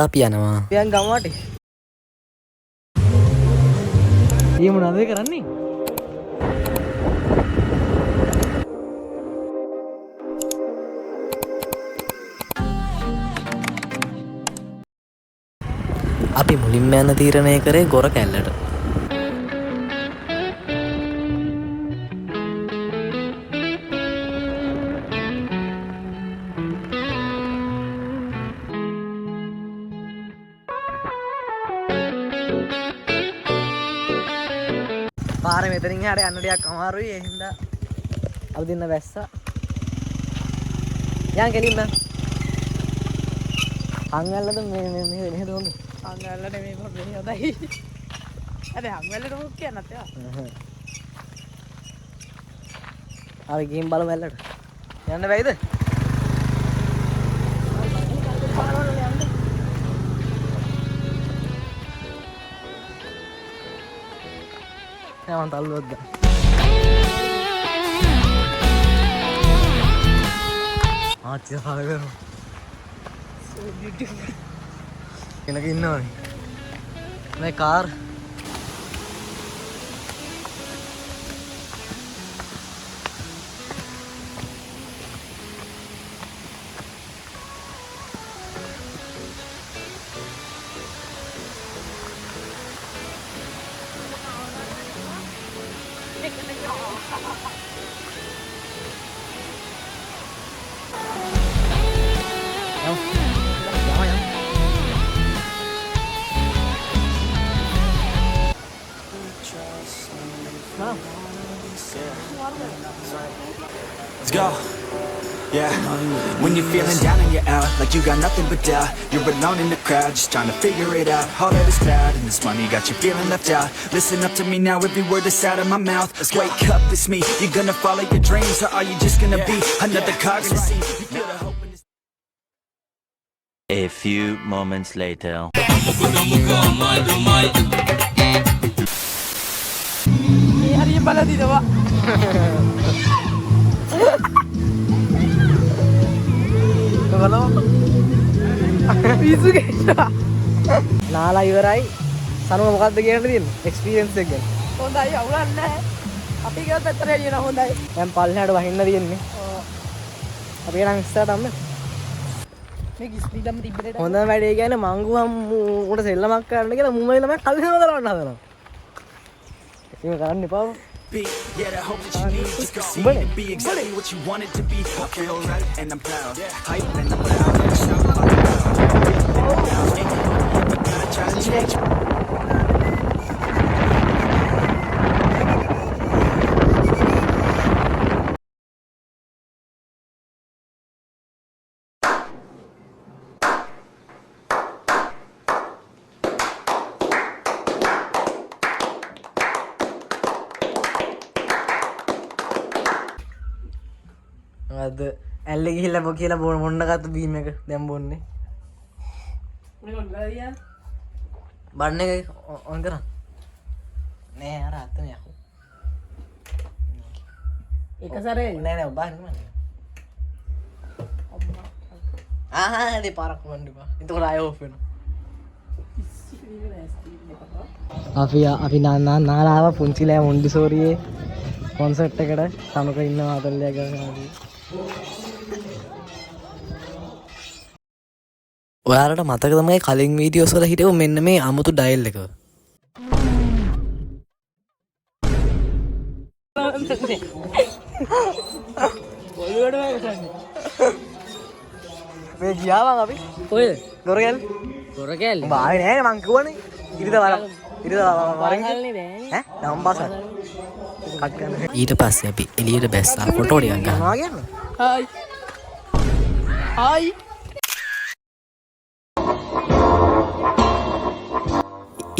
අපි යනවා. පියන් ගමවට. ඊ මොනවද කරන්නේ? අපි මුලින්ම යන තීරණය කරේ ගොරක ඇල්ලට. පාර මෙතනින් එහාට යන්න ටිකක් අමාරුයි ඒ හින්දා අපි දෙන්න වැස්සා. යන් ගෙලින්න. අංගල්ලද මේ මෙහෙද හොඳ? අංගල්ල නෙමෙයි මම මෙහෙ හොඳයි. අද අංගල්ලට මොකක් කියන්නත් ඒවා. අපි ගේම් බලමු ඇල්ලට. යන්න බැයිද? මම තල්ලුවද්ද. ආච්චි හාල කරමු. So beautiful. කෙනක ඉන්නවනේ. මේ car Let's go. Yeah. When you're feeling down and you're out, like you got nothing but doubt, you're alone in the crowd, just trying to figure it out. All that is bad, and this money got you feeling left out. Listen up to me now, every word that's out of my mouth. Wake up, it's me. You're gonna follow your dreams, or are you just gonna be another cog in the scene? You feel the hope in this. A few moments later. හරිය බලදිනවා. බලමු. පිසු ගේනවා. නාලා ඉවරයි. සනුක මොකද්ද කියන්න තියෙන්නේ? Experience එක ගැන. හොඳයි අවුලක් නැහැ. අපි ගියොත් ඇත්තට එළියන හොඳයි. දැන් පල්ලෙහාට වහින්න තියෙන්නේ. අපි නම් ඉස්සරහට අම්ම. මේ කිස්පීඩම් තිබ්බේට හොඳම වැඩේ කියන්නේ මංගුවම් උඩ සෙල්ලමක් කරන්න කියලා මුම්බයි ළමයි කල්ලිනම කරවන්න හදනවා. ඒක කරන්න එපා. Yeah, the hope that you need just to see it be exactly what you want it to be. I feel right and I'm proud, hype and I'm loud. Shout out loud. You gotta try to change. අද ඇල්ල ගිහිල්ලා බෝ කියලා බොන්න ගත්ත beam එක දැන් බොන්නේ. මේ ඔන්ලායියා බන්න එක ඔන් කරා. නෑ අර අතන යහෝ. එක සැරේ නෑ නෑ බන්න මම. ආහා දේ පාරක් වන්න බා. එතකොට ආයෙ ඔෆ් වෙනවා. අපි නාලාව පුංචිලෑ මොන්ඩිසෝරියේ කොන්සර්ට් එකට සනුක ඉන්නවා අතල්ලයා ගානවා. ඔයාලට මතකද මේ කලින් වීඩියෝස් වල හිටව මෙන්න මේ අමුතු ඩයල් එක? මේ ගියාම අපි කොහෙද? ගොරකැල් ගොරකැල්. උඹ ආවේ නෑනේ මං කිව්වනේ. ඉරිද වරන් වරන්නේ නෑනේ. ඈ නම්බාස කට් කරන්න. ඊට පස්සේ අපි එළියට බැස්සා ෆොටෝ ටිකක් ගන්න. මොනවා කියන්නේ? හායි. හායි.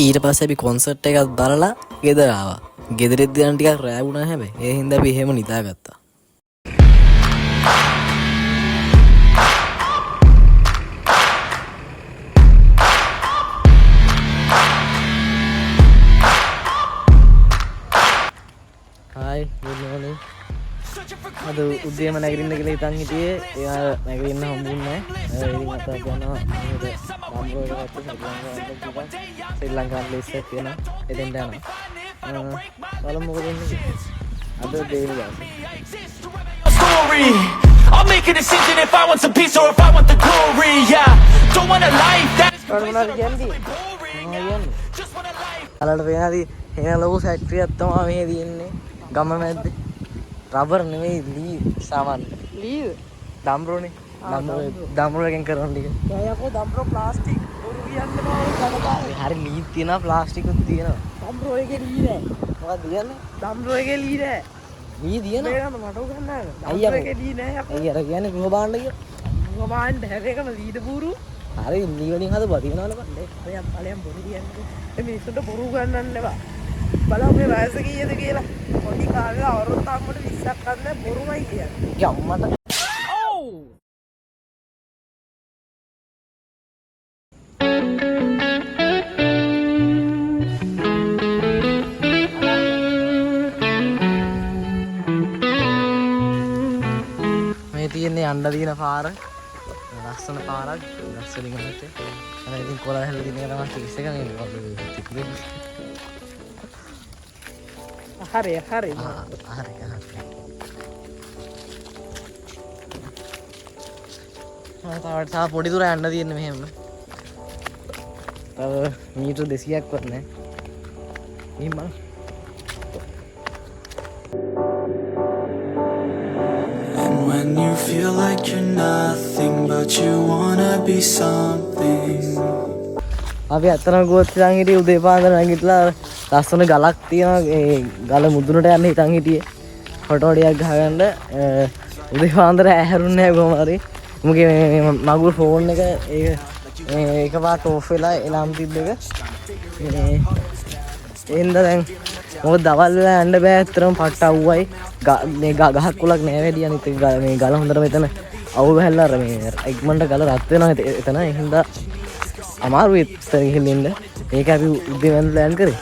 ඊට පස්සේ අපි කොන්සර්ට් එකක් බලලා ගෙදර ආවා. ගෙදරෙද්දී යන ටිකක් රෑ වුණා හැබැයි. ඒ හින්දා අපි එහෙම නිදාගත්තා. Hi, good morning. අද උදේම නැගිටින්න කියලා හිතන් හිටියේ. එයා නැගිටින්න හම්බුන්නේ නැහැ. ඉතින් අත යනවා මොකද ශ්‍රී ලංකාවේ ප්ලේස් එකක් තියෙනවා. එතෙන්ට යනවා. බලමු මොකද වෙන්නේ. අද දෙවෙනි දවසේ. Story. I'll make a decision if I want some peace or if I want the glory. Yeah, don't want a life that is boring. Just want a life. අලට පේනදී එන ලොකු ෆැක්ටරියක් තමයි මේ තියෙන්නේ. ගම මැද්දේ. රබර් නෙවෙයි ලී සාමාන්‍ය. ලීද? දම්රෝනේ. දම්රෝ එකෙන් කරන ටික. යකෝ දම්රෝ ප්ලාස්ටික්. බොරු කියන්න බෑ කඩදාරේ. හරි ලී තියෙනවා ප්ලාස්ටිකුත් තියෙනවා. දම්රෝ එකේ ලී නෑ. මොකක්ද කියන්නේ? දම්රෝ එකේ ලී නෑ. ලී තියෙනවා. මේකම මට උගන්නන්න. අයියා දම්රෝ එකේ ලී නෑ යකෝ. අයියා කියන්නේ ගෘහ භාණ්ඩ කිය. ගෝමාන් හැරේකම ලීද බూరు. හරි ලී වලින් හදපුවා තියෙනවනේ බන්නේ. බලයන් බොරු කියන්නේ. මේ මිනිස්සුන්ට බොරු ගන්නන්න එපා. බලන්න මේ වයස කීයද කියලා. පොඩි කාලේ අවුරුදු 20ක් ගන්න බොරුමයි කියන්නේ. ඒ අම්මට මේ තියෙන්නේ යන්න දින පාර. ලස්සන පාරක්. ලස්සනින් හිටේ. අර ඉතින් කොලා හැල්ල දින එක තමයි ටික්ස් එක මේ තිබුණේ. හරි. හරි. තව පොඩි දුර යන්න තියෙන්නේ මෙහෙම. තව මීටර් 200ක් වත් නැහැ. එහෙම And when you feel like you're nothing but you wanna be something. අපි අතන ගොත් ඉඳන් හිටියේ උදේ පාන්දර නැගිටලා ලස්සන ගලක් තියෙනවා. ඒ ගල මුදුනට යන්න හිතන් හිටියේ. ෆොටෝ ටිකක් ගහගන්න. උදේ පාන්දර ඇහැරුන්නේ නැහැ කොහොම හරි. මුගේ මගුල් ෆෝන් එක එකපාරට ඕෆ් වෙලා එලාම් තිබ්බ එක. එහෙනම් දැන් මොකද දවල් වෙලා යන්න බෑ. ඇත්තටම පට්ට අවුවයි. මේ ගහක් කුලක් නෑ වැඩි අනිත් මේ ගල හොඳට මෙතන අවුව හැල්ලා අර මේ ඉක්මනට ගල රත් වෙනවා එතන. එහෙනම් අමාරුයි එතන ගිහින් ඉන්න. ඒක අපි උදේ වෙන ප්ලෑන් කරේ.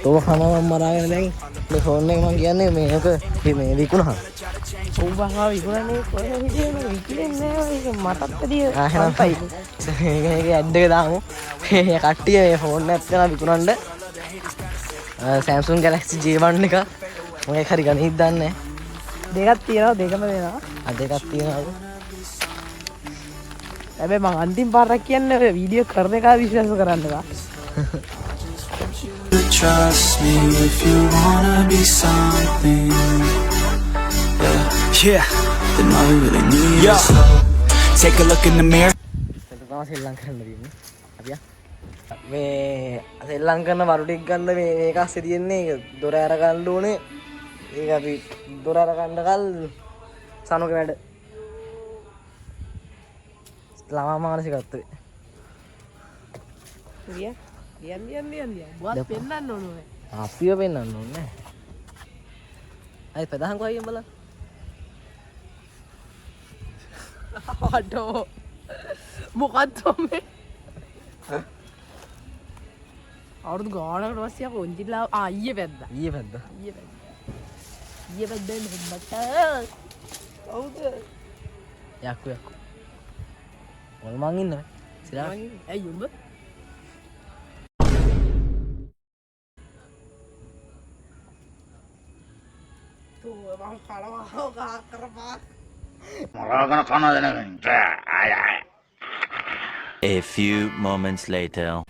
තෝ කනවා මරාගෙන දැන් මේ ෆෝන් එක මම කියන්නේ මේක මේ විකුණා. උඹහා විකුණන්නේ කොහෙද හිටියේ විකුණන්නේ නෑ ඒක මටත් ඇදී එහෙනම් මේක ඇඩ් එක දාමු. මේ කට්ටිය මේ ෆෝන් එකක් කරලා විකුණන්න. Samsung Galaxy J1 එක මොකක් හරි ගණිත දන්නේ දෙකක් තියෙනවා දෙකම දෙනවා. දෙකක් තියෙනවා. හැබැයි මං අන්තිම පාරක් කියන්නේ වීඩියෝ කරන එක විශ්වාස කරන්න බා. Trust me if you wanna be something. Yeah, then all you really need is love. Take a look in the mirror. ශ්‍රී ලංකාවෙන් තියෙන්නේ. අපි මේ ශ්‍රී ලංකන වරු ටික ගන්න මේක ASCII තියෙන්නේ. ඒක දොර අර ගන්න ඕනේ. ඒක අපි දොර අර ගන්න කල් සනුක වැඩ. ළමා මානසිකත්වය. යන්න. බුවත් පෙන්නන්න ඕනේ. අපිව පෙන්නන්න ඕනේ. අයි ප්‍රධාන කොයින් බලන්න. අඩෝ මොකක්ද මේ අවුරුදු ගානකට පස්සේ අපෝ උන්ජිලා ඊයේ පැද්දා. ඊයේ පැද්දෙන් හොම්බට කවුද යක්කු මොල් මං ඉන්නවා සිරා ඇයි උඹ තෝ මං කලවා කරපා A few moments later.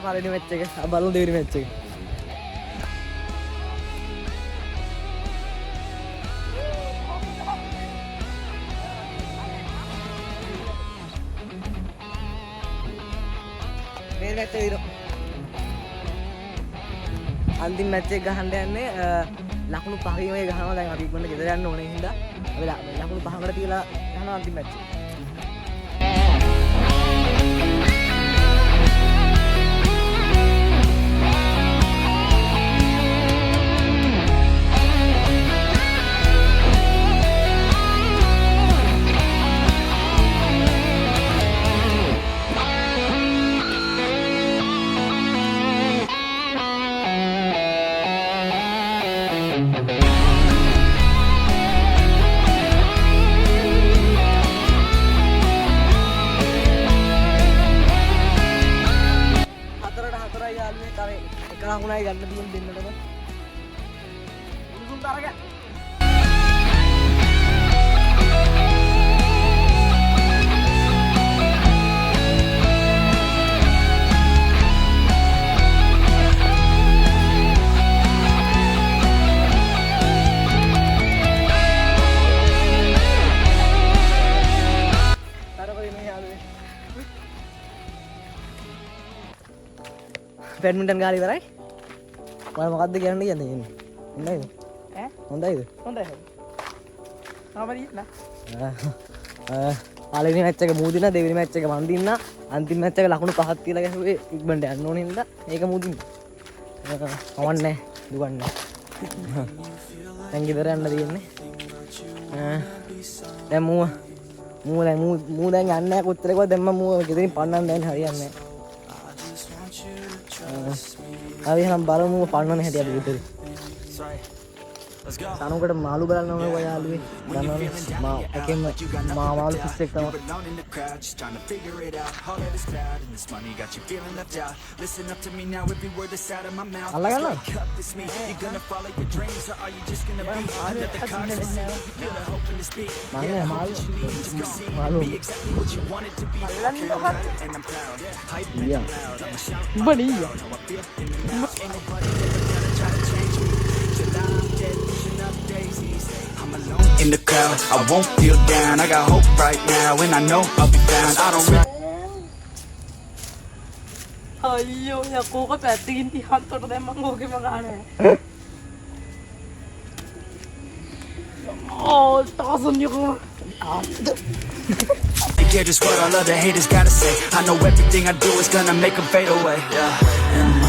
පළවෙනි මැච් එක බලමු දෙවෙනි මැච් එක. මේ මැච් එක දිනු. අන්තිම මැච් එක ගහන්න යන්නේ ලකුණු 5කින් වගේ ගහනවා. දැන් අපි ඉක්මනට ගෙදර යන්න ඕනේ හින්දා අපි ලකුණු 5කට තියලා ගහනවා අන්තිම මැච් එක. එක ලකුණයි ගන්න තියෙන දෙන්නටම. උණුසුම් තරග. බැඩ්මින්ටන් ගාලා ඉවරයි. මම මොකද්ද කියන්න කියන්නේ? හොඳයිද? ඈ? හොඳයිද? හොඳයි. ආවරිලා. පළවෙනි මැච් එක මූ දිනා, දෙවෙනි මැච් එක මන් දින්නා, අන්තිම මැච් එක ලකුණු 5ක් තියලා ගැහුවේ ඉක්මනට යන්න ඕනේ හින්දා ඒක මූ දින්නා. කවන්නේ දුවන්නේ. දැන් ගෙදර යන්න තියෙන්නේ. දැන් මූ දැන් යන්නේ නැහැ කොච්චර කිව්වද දැන් මම මූ ගෙදරින් පන්නන්න දැන් හරියන්නේ නැහැ. අපි එහෙනම් බලමු පන්නන හැටි අපි විතරයි. සනුකට මාළු බලන්න ඕනේ ඔය යාළුවේ. දන්නවනේ මා මාළු ෆිස් එක තමයි. අල්ලා ගන්නවා. මාළු. බණියා. In the crowd, I won't feel down. I got hope right now, and I know I'll be found. I don't really අයියෝ යකෝක පැත්තකින් තිහත්තට දැම්මන් ඕකෙම ගානේ. ඕ තාසන් යකෝ. care just what all other haters gotta say. I know everything I do is gonna make them fade away. Yeah.